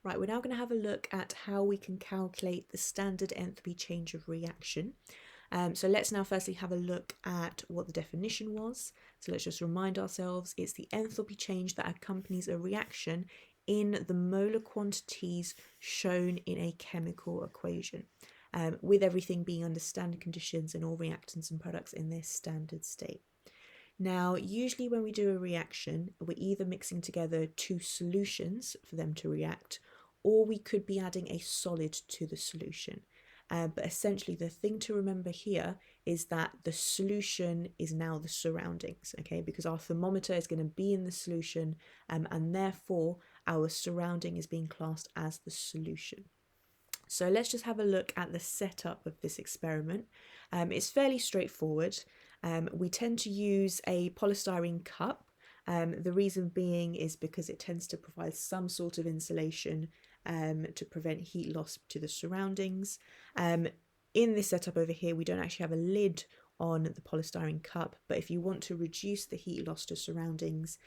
Right, we're now going to have a look at how we can calculate the standard enthalpy change of reaction. So let's now firstly have a look at what the definition was. So let's just remind ourselves it's the enthalpy change that accompanies a reaction in the molar quantities shown in a chemical equation, with everything being under standard conditions and all reactants and products in their standard state. Now, usually when we do a reaction, we're either mixing together two solutions for them to react, or we could be adding a solid to the solution. But essentially, the thing to remember here is that the solution is now the surroundings, okay? Because our thermometer is going to be in the solution, and therefore our surrounding is being classed as the solution. So let's just have a look at the setup of this experiment. It's fairly straightforward. We tend to use a polystyrene cup. The reason being is because it tends to provide some sort of insulation to prevent heat loss to the surroundings. In this setup over here, we don't actually have a lid on the polystyrene cup, but if you want to reduce the heat loss to surroundings,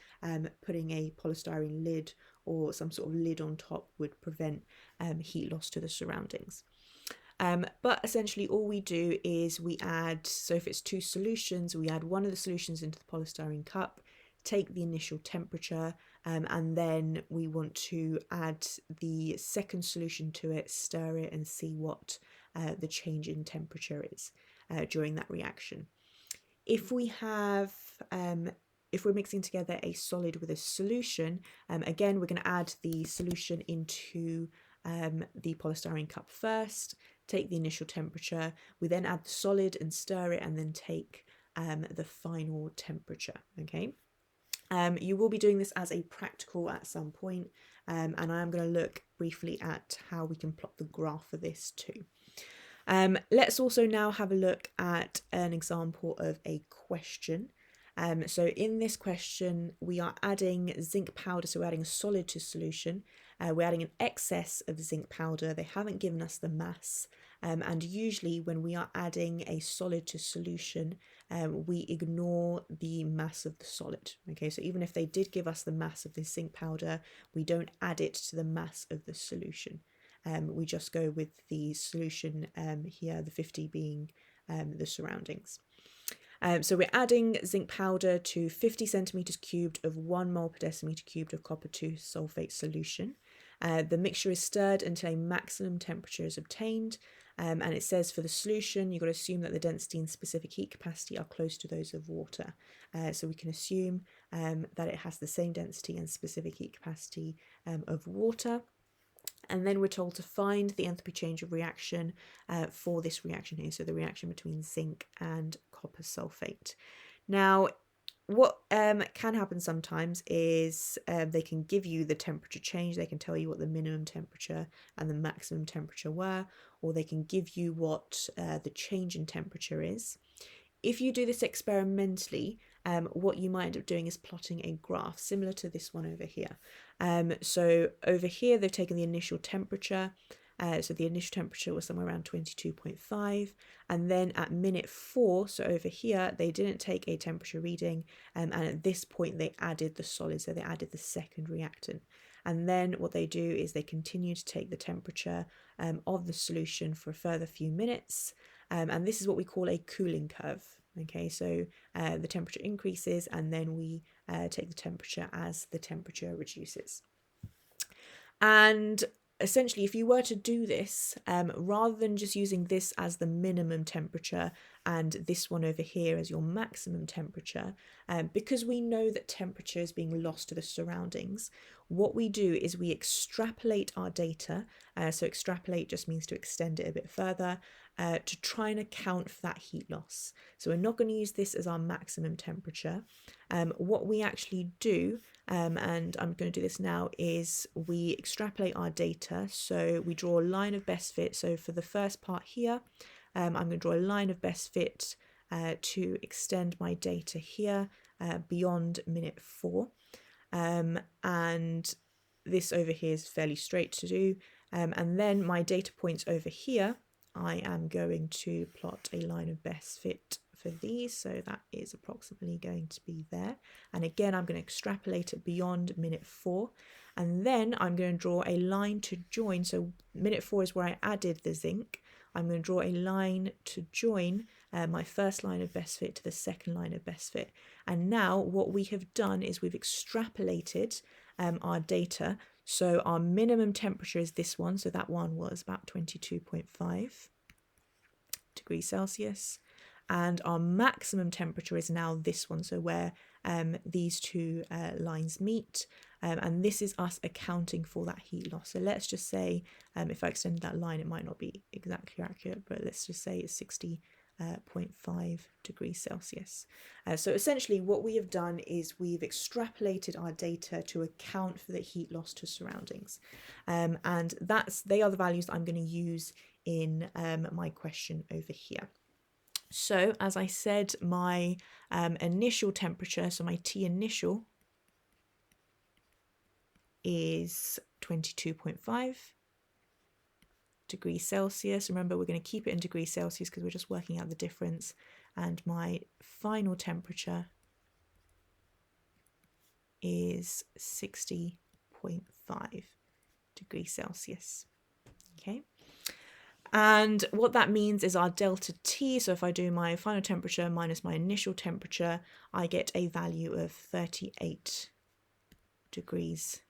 putting a polystyrene lid or some sort of lid on top would prevent heat loss to the surroundings. But essentially all we do is we add, so if it's two solutions, we add one of the solutions into the polystyrene cup, take the initial temperature, and then we want to add the second solution to it, stir it and see what the change in temperature is during that reaction. If we have if we're mixing together a solid with a solution, again, we're going to add the solution into the polystyrene cup first, take the initial temperature, we then add the solid and stir it and then take the final temperature, okay? You will be doing this as a practical at some point, and I am going to look briefly at how we can plot the graph for this too. Let's also now have a look at an example of a question. So in this question, we are adding zinc powder, so we're adding a solid to solution. We're adding an excess of zinc powder. They haven't given us the mass. And usually when we are adding a solid to solution, we ignore the mass of the solid. Okay, so even if they did give us the mass of this zinc powder, we don't add it to the mass of the solution. We just go with the solution here, the 50 being the surroundings. So we're adding zinc powder to 50 centimetres cubed of 1 mole per decimetre cubed of copper 2 sulphate solution. The mixture is stirred until a maximum temperature is obtained, and it says for the solution you've got to assume that the density and specific heat capacity are close to those of water. So we can assume that it has the same density and specific heat capacity of water. And then we're told to find the enthalpy change of reaction for this reaction here, so the reaction between zinc and copper sulfate. Now, what can happen sometimes is they can give you the temperature change, they can tell you what the minimum temperature and the maximum temperature were, or they can give you what the change in temperature is. If you do this experimentally, what you might end up doing is plotting a graph similar to this one over here. So over here, they've taken the initial temperature. So the initial temperature was somewhere around 22.5. And then at minute 4, so over here, they didn't take a temperature reading. And at this point, they added the solid. So they added the second reactant. And then what they do is they continue to take the temperature of the solution for a further few minutes. And this is what we call a cooling curve. Okay, so the temperature increases and then we take the temperature as the temperature reduces. And essentially, if you were to do this, rather than just using this as the minimum temperature and this one over here as your maximum temperature, because we know that temperature is being lost to the surroundings, what we do is we extrapolate our data. So extrapolate just means to extend it a bit further to try and account for that heat loss. So we're not going to use this as our maximum temperature. What we actually do, and I'm going to do this now, is we extrapolate our data. So we draw a line of best fit. So for the first part here, I'm going to draw a line of best fit to extend my data here beyond minute 4. And this over here is fairly straight to do. And then my data points over here, I am going to plot a line of best fit for these. So that is approximately going to be there. And again, I'm going to extrapolate it beyond minute 4. And then I'm going to draw a line to join. So minute 4 is where I added the zinc. I'm going to draw a line to join my first line of best fit to the second line of best fit. And now what we have done is we've extrapolated our data. So our minimum temperature is this one. So that one was about 22.5 degrees Celsius. And our maximum temperature is now this one. So where these two lines meet. And this is us accounting for that heat loss. So let's just say, if I extended that line, it might not be exactly accurate, but let's just say it's 60.5 degrees Celsius. So essentially what we have done is we've extrapolated our data to account for the heat loss to surroundings. And they are the values that I'm going to use in my question over here. So as I said, my initial temperature, so my T initial is 22.5 degrees Celsius. Remember, we're going to keep it in degrees Celsius because we're just working out the difference. And my final temperature is 60.5 degrees Celsius. Okay. And what that means is our delta T, so if I do my final temperature minus my initial temperature, I get a value of 38 degrees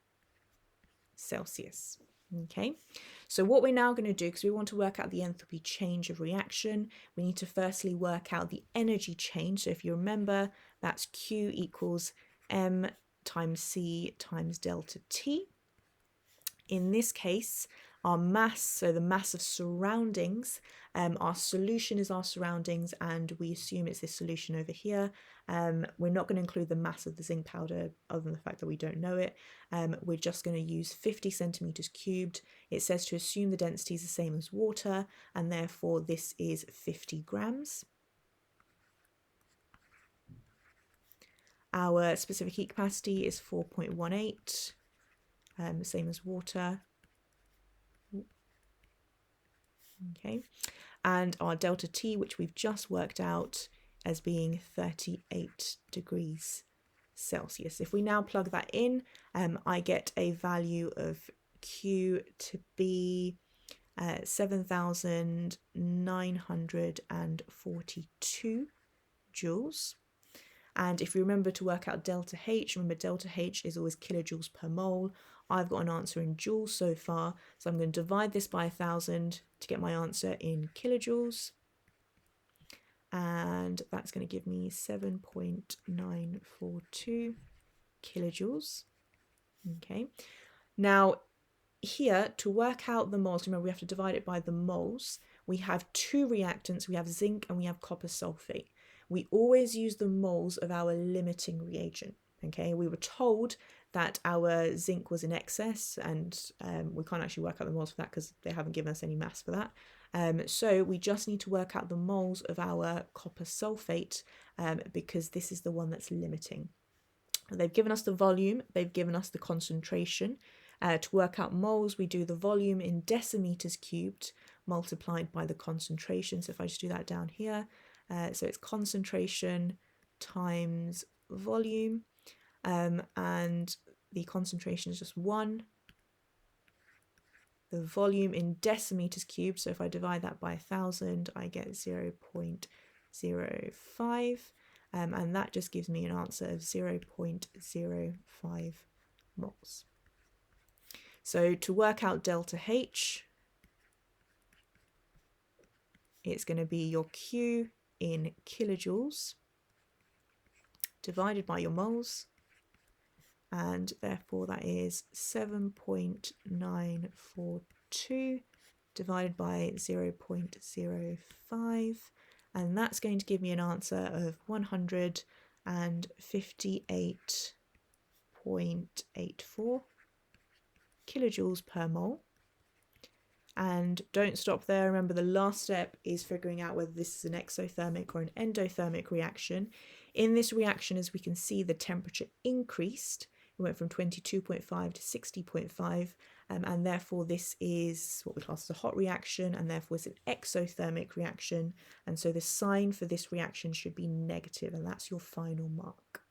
Celsius. Okay, so what we're now going to do, because we want to work out the enthalpy change of reaction, we need to firstly work out the energy change. So if you remember, that's Q equals M times C times delta T. In this case, our mass, so the mass of surroundings, our solution is our surroundings, and we assume it's this solution over here. We're not going to include the mass of the zinc powder other than the fact that we don't know it. We're just going to use 50 centimeters cubed. It says to assume the density is the same as water, and therefore this is 50 grams. Our specific heat capacity is 4.18, same as water. Okay, and our delta T, which we've just worked out as being 38 degrees Celsius. If we now plug that in, I get a value of Q to be 7,942 joules. And if you remember to work out delta H, remember delta H is always kilojoules per mole. I've got an answer in joules so far, so I'm going to divide this by 1,000 to get my answer in kilojoules. And that's going to give me 7.942 kilojoules. Okay. Now, here, to work out the moles, remember we have to divide it by the moles. We have two reactants, we have zinc and we have copper sulfate. We always use the moles of our limiting reagent. Okay, we were told that our zinc was in excess, and we can't actually work out the moles for that because they haven't given us any mass for that. So we just need to work out the moles of our copper sulfate because this is the one that's limiting. They've given us the volume, they've given us the concentration. To work out moles, we do the volume in decimeters cubed multiplied by the concentration. So if I just do that down here, so it's concentration times volume, and the concentration is just 1. The volume in decimeters cubed, so if I divide that by 1,000, I get 0.05, and that just gives me an answer of 0.05 moles. So to work out delta H, it's going to be your Q in kilojoules divided by your moles, and therefore that is 7.942 divided by 0.05, and that's going to give me an answer of 158.84 kilojoules per mole. And don't stop there. Remember, the last step is figuring out whether this is an exothermic or an endothermic reaction. In this reaction, as we can see, the temperature increased. It went from 22.5 to 60.5, and therefore this is what we class as a hot reaction, and therefore it's an exothermic reaction. And so the sign for this reaction should be negative, and that's your final mark.